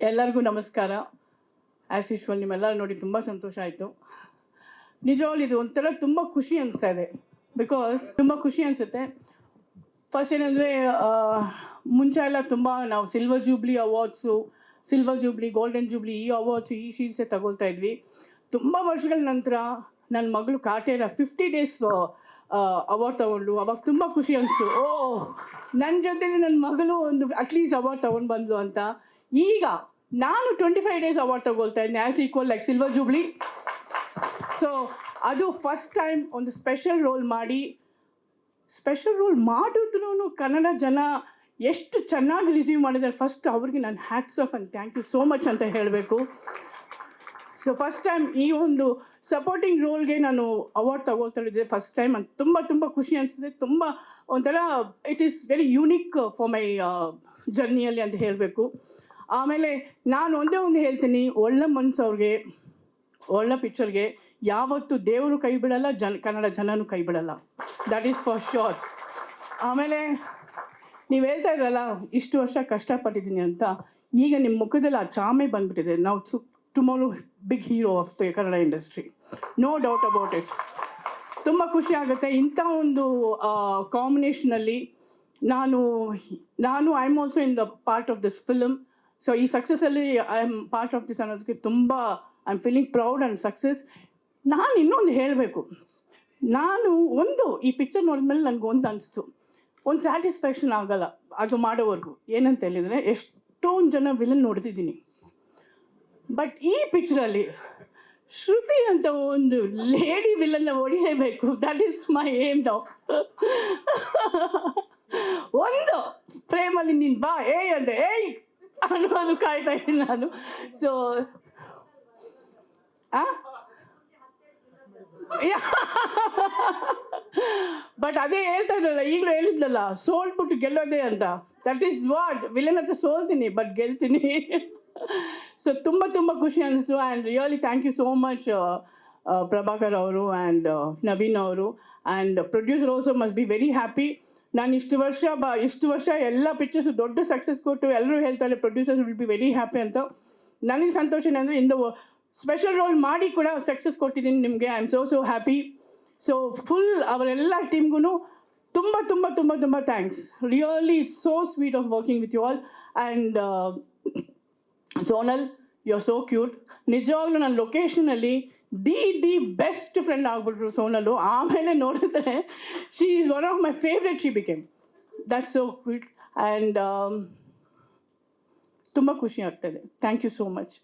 ಎಲ್ಲರಿಗೂ ನಮಸ್ಕಾರ. As usual ನಿಮ್ಮೆಲ್ಲರೂ ನೋಡಿ ತುಂಬ ಸಂತೋಷ ಆಯಿತು. ನಿಜವಾಗ್ಲೂ ಇದು ಒಂಥರ ತುಂಬ ಖುಷಿ ಅನಿಸ್ತಾ ಇದೆ. ಬಿಕಾಸ್ ತುಂಬ ಖುಷಿ ಅನಿಸುತ್ತೆ. ಫಸ್ಟ್ ಏನಂದರೆ ಮುಂಚೆ ಎಲ್ಲ ತುಂಬ ನಾವು silver jubilee awards, silver jubilee, golden jubilee, ಈ ಅವಾರ್ಡ್ಸು, ಈ ಶೀಲ್ಡ್ಸೇ ತಗೊಳ್ತಾ ಇದ್ವಿ. ತುಂಬ ವರ್ಷಗಳ ನಂತರ ನನ್ನ ಮಗಳು ಕಾಟೇರ 50 days ಅವಾರ್ಡ್ ತೊಗೊಂಡು ಅವಾಗ ತುಂಬ ಖುಷಿ ಅನಿಸ್ತು. ನನ್ನ ಜೊತೆಲಿ ನನ್ನ ಮಗಳು ಒಂದು ಅಟ್ಲೀಸ್ಟ್ ಅವಾರ್ಡ್ ತೊಗೊಂಡು ಬಂದು ಅಂತ. ಈಗ ನಾನು 25 days ಅವಾರ್ಡ್ ತಗೊಳ್ತಾ ಇದ್ದೀನಿ as equal like silver jubilee. So ಅದು ಫಸ್ಟ್ ಟೈಮ್ ಒಂದು ಸ್ಪೆಷಲ್ ರೋಲ್ ಮಾಡಿದ್ರೂ ಕನ್ನಡ ಜನ ಎಷ್ಟು ಚೆನ್ನಾಗಿ ರಿಸೀವ್ ಮಾಡಿದ್ದಾರೆ. ಫಸ್ಟ್ ಅವ್ರಿಗೆ ನಾನು hats off and thank you so much ಅಂತ ಹೇಳಬೇಕು. ಸೊ ಫಸ್ಟ್ ಟೈಮ್ ಈ ಒಂದು ಸಪೋರ್ಟಿಂಗ್ ರೋಲ್ಗೆ ನಾನು ಅವಾರ್ಡ್ ತಗೊಳ್ತಾ ಇದ್ದೆ ಫಸ್ಟ್ ಟೈಮ್ ಅಂತ ತುಂಬ ಖುಷಿ ಅನಿಸಿದೆ. ತುಂಬ ಒಂಥರ it is very unique for my ಜರ್ನಿಯಲ್ಲಿ ಅಂತ ಹೇಳಬೇಕು. ಆಮೇಲೆ ನಾನು ಒಂದೇ ಒಂದು ಹೇಳ್ತೀನಿ, ಒಳ್ಳೆ ಮನ್ಸವ್ರಿಗೆ, ಒಳ್ಳೆ ಪಿಕ್ಚರ್ಗೆ ಯಾವತ್ತೂ ದೇವರು ಕೈ ಬಿಡಲ್ಲ, ಕನ್ನಡ ಜನನೂ ಕೈ ಬಿಡಲ್ಲ. That is for sure. ಆಮೇಲೆ ನೀವು ಹೇಳ್ತಾ ಇದ್ರಲ್ಲ ಇಷ್ಟು ವರ್ಷ ಕಷ್ಟಪಟ್ಟಿದ್ದೀನಿ ಅಂತ, ಈಗ ನಿಮ್ಮ ಮುಖದಲ್ಲಿ ಆ ಚಾಮೆ ಬಂದುಬಿಟ್ಟಿದೆ. ನಾವು tomorrow big hero of the Kannada industry, no doubt about it. ತುಂಬ ಖುಷಿ ಆಗುತ್ತೆ ಇಂಥ ಒಂದು ಕಾಂಬಿನೇಷನಲ್ಲಿ. ನಾನು I am also in the part of this film. So ಈ ಸಕ್ಸಸ್ಸಲ್ಲಿ I am part of this ಅನ್ನೋದಕ್ಕೆ ತುಂಬ I am feeling proud and success. ನಾನು ಇನ್ನೊಂದು ಹೇಳಬೇಕು, ನಾನು ಈ ಪಿಕ್ಚರ್ ನೋಡಿದ್ಮೇಲೆ ನನಗೊಂದು ಅನಿಸ್ತು, ಒಂದು ಸ್ಯಾಟಿಸ್ಫ್ಯಾಕ್ಷನ್ ಆಗಲ್ಲ ಅದು ಮಾಡೋವರೆಗೂ. ಏನಂತ ಹೇಳಿದರೆ ಎಷ್ಟೊಂದು ಜನ ವಿಲನ್ ನೋಡ್ತಿದ್ದೀನಿ, ಬಟ್ ಈ ಪಿಕ್ಚರಲ್ಲಿ ಶ್ರುತಿ ಅಂತ ಒಂದು ಲೇಡಿ ವಿಲನ್ನ ಹೊಡಿಲೇಬೇಕು. That is my aim now. ಒಂದು ಫ್ರೇಮಲ್ಲಿ ನೀನು ಬಾ ಅಂದ್ರೆ ಅನ್ನೋದು ಕಾಯ್ತಾ ಇದ್ದೀನಿ ನಾನು. ಸೊ ಬಟ್ ಅದೇ ಹೇಳ್ತಾ ಇದ್ದಲ್ಲ, ಈಗಲೂ ಹೇಳಿದ್ನಲ್ಲ, ಸೋಲ್ಬಿಟ್ಟು ಗೆಲ್ಲೋದೇ ಅಂತ. ದಟ್ ಈಸ್ ವಾಟ್ ವಿಲನ್ ಹತ್ರ ಸೋಲ್ತೀನಿ ಬಟ್ ಗೆಲ್ತೀನಿ. ಸೊ ತುಂಬ ಖುಷಿ ಅನಿಸ್ತು. And really thank you so much Prabhakar ಅವರು ಆ್ಯಂಡ್ ನವೀನ್ ಅವರು. And producer also must be very happy. ನಾನು ಇಷ್ಟು ವರ್ಷ ಎಲ್ಲ ಪಿಕ್ಚರ್ಸು ದೊಡ್ಡ ಸಕ್ಸಸ್ ಕೊಟ್ಟು ಎಲ್ಲರೂ ಹೇಳ್ತಾರೆ producers will be very happy ಅಂತ. ನನಗೆ ಸಂತೋಷನೇ ಅಂದರೆ ಇಂದು ಸ್ಪೆಷಲ್ ರೋಲ್ ಮಾಡಿ ಕೂಡ ಸಕ್ಸಸ್ ಕೊಟ್ಟಿದ್ದೀನಿ ನಿಮಗೆ. I am so happy. So full ಅವರೆಲ್ಲ ಟೀಮ್ಗೂ ತುಂಬ thanks. Really it's so sweet of working with you all. And Sonal, you are so cute. ನಿಜವಾಗ್ಲೂ ನನ್ನ ಲೊಕೇಶನಲ್ಲಿ ದಿ ಬೆಸ್ಟ್ ಫ್ರೆಂಡ್ ಆಗ್ಬಿಟ್ರು ಸೋನಲು. ಆಮೇಲೆ ನೋಡಿದ್ರೆ she is one of my favourite. She became that so cute. And ತುಂಬ ಖುಷಿ ಆಗ್ತಾಯಿದೆ. Thank you so much.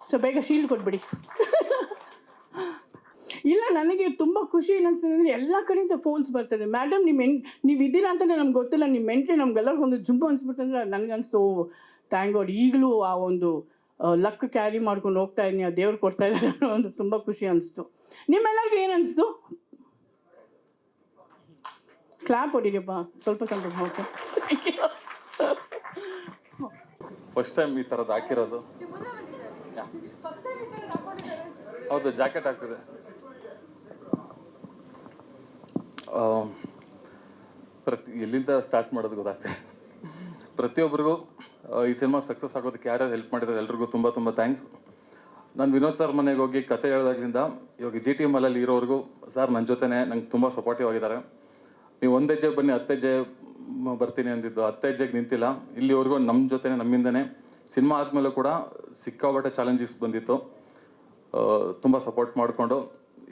So ಬೇಗ ಶೀಲ್ಡ್ ಕೊಟ್ಬಿಡಿ. ಇಲ್ಲ, ನನಗೆ ತುಂಬ ಖುಷಿ ಏನಿಸ್ತದೆ ಅಂದರೆ ಎಲ್ಲ ಕಡೆಯಿಂದ ಫೋನ್ಸ್ ಬರ್ತದೆ. ಮೇಡಮ್ ನೀವು ಇದ್ದೀರಾ ಅಂತಲೇ ನಮ್ಗೆ ಗೊತ್ತಿಲ್ಲ, ನಿಮ್ಮ ಮೆಂಟ್ಲಿ ನಮ್ಗೆಲ್ಲರಿಗೂ ಒಂದು ಜುಂಬು ಅನಿಸ್ಬಿಟ್ಟಂದ್ರೆ ನನಗನ್ನಿಸ್ತು ಥ್ಯಾಂಕ್ ಗಾಡ್ ಈಗಲೂ ಆ ಒಂದು ಲಕ್ ಕ್ಯಾರಿ ಮಾಡ್ಕೊಂಡು ಹೋಗ್ತಾ ಇದ್ದೀನಿ, ಆ ದೇವ್ರು ಕೊಡ್ತಾ ಇದ್ದಾರೆ ಅನ್ನೋ ಒಂದು ತುಂಬ ಖುಷಿ ಅನಿಸ್ತು. ನಿಮ್ಮೆಲ್ಲರಿಗೂ ಏನು ಅನಿಸ್ತು? ಕ್ಲಾಪ್ ಹೊಡಿರಿಯಪ್ಪ ಸ್ವಲ್ಪ ಓಕೆ. ಫಸ್ಟ್ ಟೈಮ್ ಈ ಥರದ್ದು ಹಾಕಿರೋದು. ಹೌದು, ಜಾಕೆಟ್ ಆಗ್ತಿದೆ. ಎಲ್ಲಿಂದ ಸ್ಟಾರ್ಟ್ ಮಾಡೋದು ಗೊತ್ತಾಗ್ತದೆ. ಪ್ರತಿಯೊಬ್ಬರಿಗೂ ಈ ಸಿನಿಮಾ ಸಕ್ಸಸ್ ಆಗೋದಕ್ಕೆ ಯಾರ್ಯಾರು ಹೆಲ್ಪ್ ಮಾಡಿದ್ದಾರೆ ಎಲ್ರಿಗೂ ತುಂಬ ಥ್ಯಾಂಕ್ಸ್. ನಾನು ವಿನೋದ್ ಸರ್ ಮನೆಗೆ ಹೋಗಿ ಕತೆ ಹೇಳಿದಾಗಿಂದ ಇವಾಗ GTML ಇರೋವರೆಗೂ ಸರ್ ನನ್ನ ಜೊತೆನೇ ನಂಗೆ ತುಂಬ ಸಪೋರ್ಟಿವ್ ಆಗಿದ್ದಾರೆ. ನೀವು 1 ಹೆಜ್ಜೆ ಬನ್ನಿ 10 ಹೆಜ್ಜೆ ಬರ್ತೀನಿ ಅಂದಿದ್ದು, 10 ಹೆಜ್ಜೆಗೆ ನಿಂತಿಲ್ಲ. ಇಲ್ಲಿವರೆಗೂ ನಮ್ಮ ಜೊತೆನೇ ನಮ್ಮಿಂದನೇ ಸಿನಿಮಾ ಆದಮೇಲೂ ಕೂಡ ಸಿಕ್ಕಾಪಟ್ಟೆ ಚಾಲೆಂಜಸ್ ಬಂದಿತ್ತು. ತುಂಬ ಸಪೋರ್ಟ್ ಮಾಡಿಕೊಂಡು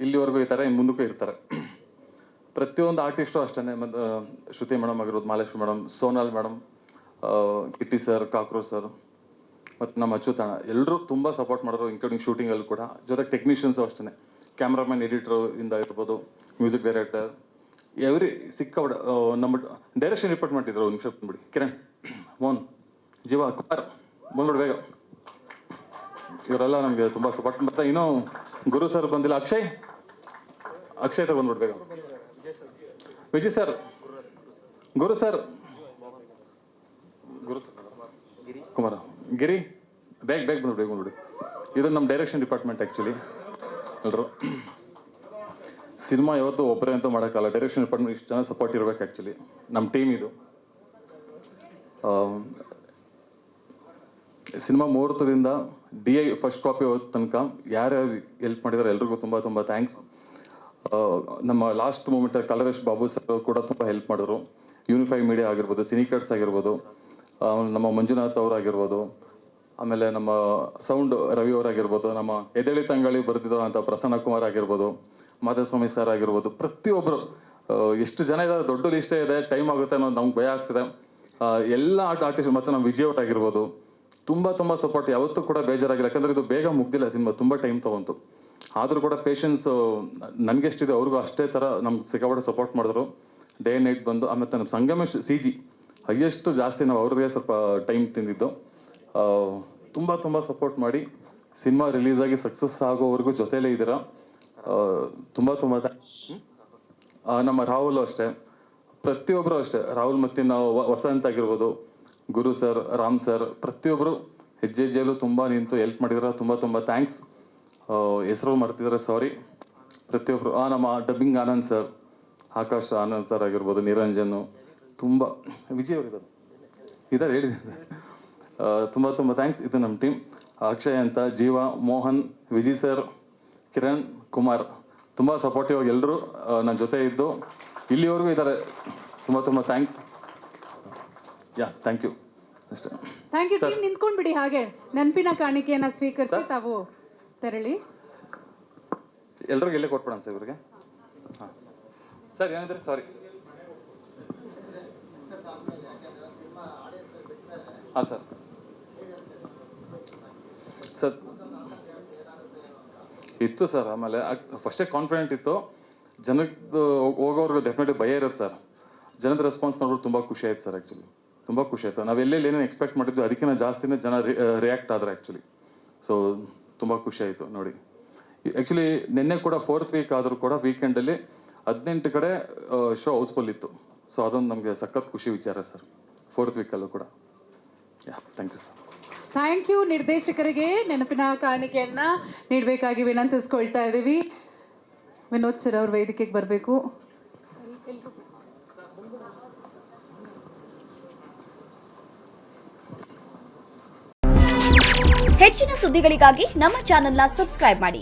ಇಲ್ಲಿವರೆಗೂ ಈ ಥರ ಇನ್ನು ಮುಂದಕ್ಕೂ ಇರ್ತಾರೆ. ಪ್ರತಿಯೊಂದು ಆರ್ಟಿಸ್ಟು ಅಷ್ಟೇ. ಮತ್ತು ಶ್ರುತಿ ಮೇಡಮ್ ಆಗಿರೋದು, Maleshwari madam, Sonal madam, Kitty sir, cockroach sir ಮತ್ತು ನಮ್ಮ ಅಚ್ಯುತಣ್ಣ ಎಲ್ಲರೂ ತುಂಬ ಸಪೋರ್ಟ್ ಮಾಡೋರು, ಇನ್ಕ್ಲೂಡಿಂಗ್ ಶೂಟಿಂಗಲ್ಲಿ ಕೂಡ. ಜೊತೆಗೆ ಟೆಕ್ನಿಷಿಯನ್ಸು ಅಷ್ಟೇ, ಕ್ಯಾಮ್ರಾಮನ್, ಎಡಿಟ್ರು ಇಂದ ಇರ್ಬೋದು, ಮ್ಯೂಸಿಕ್ ಡೈರೆಕ್ಟರ್, ಸಿಕ್ಕಾಪಟ್ಟೆ. ನಮ್ಮ ಡೈರೆಕ್ಷನ್ ಡಿಪಾರ್ಟ್ಮೆಂಟ್ ಇದ್ರು, ನಿಮಿಷ ಬಂದ್ಬಿಡಿ. ಕಿರಣ್, ಮೋಹನ್, ಜೀವ, ಕುಮಾರ್ ಬಂದ್ಬಿಡು ಬೇಗ. ಇವರೆಲ್ಲ ನಮಗೆ ತುಂಬ ಸಪೋರ್ಟ್. ಮತ್ತು ಇನ್ನೂ ಗುರು ಸರ್ ಬಂದಿಲ್ಲ, ಅಕ್ಷಯ್ ತರ ಬಂದ್ಬಿಡು ಬೇಗ. ವಿಜಯ್ ಸರ್, ಗುರು ಸರ್, ಕುಮಾರ, ಗಿರಿ, ಬೇಗ ಬಂದ್ಬಿಡಿ. ಇದು ನಮ್ಮ ಡೈರೆಕ್ಷನ್ ಡಿಪಾರ್ಟ್ಮೆಂಟ್ ಆ್ಯಕ್ಚುಲಿ. ಎಲ್ಲರೂ ಸಿನಿಮಾ ಯಾವತ್ತೂ ಒಬ್ಬರೇ ಅಂತೂ ಮಾಡೋಕ್ಕಲ್ಲ, ಡೈರೆಕ್ಷನ್ ಡಿಪಾರ್ಟ್ಮೆಂಟ್ ಇಷ್ಟು ಜನ ಸಪೋರ್ಟ್ ಇರಬೇಕು. ಆ್ಯಕ್ಚುಲಿ ನಮ್ಮ ಟೀಮ್ ಇದು ಸಿನಿಮಾ ಮುಹೂರ್ತದಿಂದ DI ಫಸ್ಟ್ ಕಾಪಿ ಹೋದ ತನಕ ಯಾರ್ಯಾರು ಹೆಲ್ಪ್ ಮಾಡಿದಾರೆ ಎಲ್ರಿಗೂ ತುಂಬ ತುಂಬ ಥ್ಯಾಂಕ್ಸ್. ನಮ್ಮ ಲಾಸ್ಟ್ ಮೂಮೆಂಟ್ ಕಲರೇಶ್ ಬಾಬು ಸರ್ ಕೂಡ ತುಂಬ ಹೆಲ್ಪ್ ಮಾಡಿದ್ರು. ಯೂನಿಫೈ ಮೀಡಿಯಾ ಆಗಿರ್ಬೋದು, ಸಿನಿಕಟ್ಸ್ ಆಗಿರ್ಬೋದು, ನಮ್ಮ ಮಂಜುನಾಥ್ ಅವರಾಗಿರ್ಬೋದು, ಆಮೇಲೆ ನಮ್ಮ ಸೌಂಡ್ ರವಿ ಅವರಾಗಿರ್ಬೋದು, ನಮ್ಮ ಎದೆಳಿ ತಂಗಾಳಿ ಬರೆದಿರೋಂಥ ಪ್ರಸನ್ನ ಕುಮಾರ್ ಆಗಿರ್ಬೋದು, ಮಾಧವಸ್ವಾಮಿ ಸರ್ ಆಗಿರ್ಬೋದು, ಪ್ರತಿಯೊಬ್ಬರು ಎಷ್ಟು ಜನ ಇದ್ದಾರೆ, ದೊಡ್ಡ ಲಿಸ್ಟೇ ಇದೆ, ಟೈಮ್ ಆಗುತ್ತೆ ಅನ್ನೋದು ನಮ್ಗೆ ಭಯ ಆಗ್ತಿದೆ. ಎಲ್ಲ ಆರ್ಟಿಸ್ಟ್ ಮತ್ತು ನಮ್ಮ ವಿಜಯ್ ಅವ್ರು ಆಗಿರ್ಬೋದು ತುಂಬ ಸಪೋರ್ಟ್, ಯಾವತ್ತೂ ಕೂಡ ಬೇಜಾರಾಗಿಲ್ಲ. ಯಾಕಂದರೆ ಇದು ಬೇಗ ಮುಗ್ದಿಲ್ಲ ಸಿನಿಮಾ, ತುಂಬ ಟೈಮ್ ತೊಗೊಂತು. ಆದರೂ ಕೂಡ ಪೇಷನ್ಸ್ ನನಗೆಷ್ಟಿದೆ ಅವ್ರಿಗೂ ಅಷ್ಟೇ ಥರ ನಮ್ಗೆ ಸಿಕ್ಕಾಪಟ್ಟೆ ಸಪೋರ್ಟ್ ಮಾಡಿದ್ರು. ಡೇ ನೈಟ್ ಬಂದು. ಆಮೇಲೆ ನಮ್ಮ ಸಂಗಮೇಶ್ CG ಹೈಯೆಸ್ಟು ಜಾಸ್ತಿ ನಾವು ಅವ್ರಿಗೆ ಸ್ವಲ್ಪ ಟೈಮ್ ತಿಂದಿದ್ದು. ತುಂಬ ಸಪೋರ್ಟ್ ಮಾಡಿ ಸಿನಿಮಾ ರಿಲೀಸಾಗಿ ಸಕ್ಸಸ್ ಆಗೋವರೆಗೂ ಜೊತೆಲೇ ಇದ್ದೀರಾ. ತುಂಬ ನಮ್ಮ ರಾಹುಲ್ ಅಷ್ಟೇ, ಪ್ರತಿಯೊಬ್ಬರು ಅಷ್ಟೇ, ರಾಹುಲ್ ಮತ್ತು ನಾವು ವಸಂತ್ ಆಗಿರ್ಬೋದು, ಗುರು ಸರ್, ರಾಮ್ ಸರ್, ಪ್ರತಿಯೊಬ್ಬರು ಹೆಜ್ಜೆಯಲ್ಲೂ ತುಂಬ ನಿಂತು ಹೆಲ್ಪ್ ಮಾಡಿದ್ರೆ ತುಂಬ ಥ್ಯಾಂಕ್ಸ್. ಹೆಸರು ಮಾಡ್ತಿದ್ದಾರೆ, ಸಾರಿ. ಪ್ರತಿಯೊಬ್ಬರು ನಮ್ಮ dubbing Anand sir, Akash Anand sir ಆಗಿರ್ಬೋದು, ನಿರಂಜನು, ತುಂಬ ವಿಜಯ್ ಅವರು ಇದ್ದಾರೆ ಹೇಳಿದ್ದೀನಿ. ತುಂಬ ಥ್ಯಾಂಕ್ಸ್. ಇದು ನಮ್ಮ ಟೀಮ್. ಅಕ್ಷಯ್ ಅಂತ, ಜೀವ, ಮೋಹನ್, ವಿಜಯ್ ಸರ್, ಕಿರಣ್ ಕುಮಾರ್ ತುಂಬ ಸಪೋರ್ಟಿವ್ ಆಗಿ ಎಲ್ಲರೂ ನನ್ನ ಜೊತೆ ಇದ್ದು ಇಲ್ಲಿವರೆಗೂ ಇದ್ದಾರೆ. ತುಂಬ ಥ್ಯಾಂಕ್ಸ್. ಥ್ಯಾಂಕ್ ಯು ಅಷ್ಟೇ. Thank you team. ನಿಂತ್ಕೊಂಡ್ಬಿಡಿ, ಹಾಗೆ ನೆನಪಿನ ಕಾಣಿಕೆಯನ್ನು ಸ್ವೀಕರಿಸಿ ತಾವು ತೆರಳಿ. ಎಲ್ರಿಗೂ ಇಲ್ಲೇ ಕೊಟ್ಬಿಡೋಣ ಸರ್ ಇವ್ರಿಗೆ. ಹಾಂ ಸರ್, ಏನಿದ್ರೆ ಸಾರಿ. ಹಾಂ ಸರ್. ಇತ್ತು ಸರ್. ಆಮೇಲೆ ಫಸ್ಟೇ ಕಾನ್ಫಿಡೆಂಟ್ ಇತ್ತು. ಜನದ್ದು ಹೋಗೋರ್ಗೆ ಡೆಫಿನೆಟ್ಲಿ ಭಯ ಇರುತ್ತೆ ಸರ್. ಜನದ ರೆಸ್ಪಾನ್ಸ್ ನೋಡ್ಬಿಟ್ಟು ತುಂಬ ಖುಷಿ ಆಯ್ತು ಸರ್. ಆ್ಯಕ್ಚುಲಿ ತುಂಬ ಖುಷಿ ಆಯಿತು. ನಾವು ಎಲ್ಲೆಲ್ಲಿ ಏನೇನು ಎಕ್ಸ್ಪೆಕ್ಟ್ ಮಾಡಿದ್ವಿ ಅದಕ್ಕಿಂತ ಜಾಸ್ತಿನೇ ಜನ ರಿಯಾಕ್ಟ್ ಆದ್ರೆ ಆ್ಯಕ್ಚುಲಿ. ಸೊ ತುಂಬ ಖುಷಿ ಆಯಿತು ನೋಡಿ. ಆ್ಯಕ್ಚುಲಿ ನಿನ್ನೆ ಕೂಡ 4th ವೀಕ್ ಆದರೂ ಕೂಡ ವೀಕೆಂಡಲ್ಲಿ 18 ಕಡೆ ಶೋ ಹೌಸ್ಫುಲ್ ಇತ್ತು. ಸೊ ಅದೊಂದು ನಮಗೆ ಸಖತ್ ಖುಷಿ ವಿಚಾರ ಸರ್, 4th ವೀಕಲ್ಲೂ ಕೂಡ. Thank you sir. Thank you. ನಿರ್ದೇಶಕರಿಗೆ ನೆನಪಿನ ಕಾಣಿಕೆಯನ್ನ ನೀಡಬೇಕಾಗಿ ವಿನಂತಿಸ್ಕೊಳ್ತಾ ಇದ್ದೀವಿ. ವಿನೋದ್ ಸರ್ ಅವ್ರ ವೇದಿಕೆಗೆ ಬರಬೇಕು. ಹೆಚ್ಚಿನ ಸುದ್ದಿಗಳಿಗಾಗಿ ನಮ್ಮ ಚಾನೆಲ್ನ ಸಬ್ಸ್ಕ್ರೈಬ್ ಮಾಡಿ.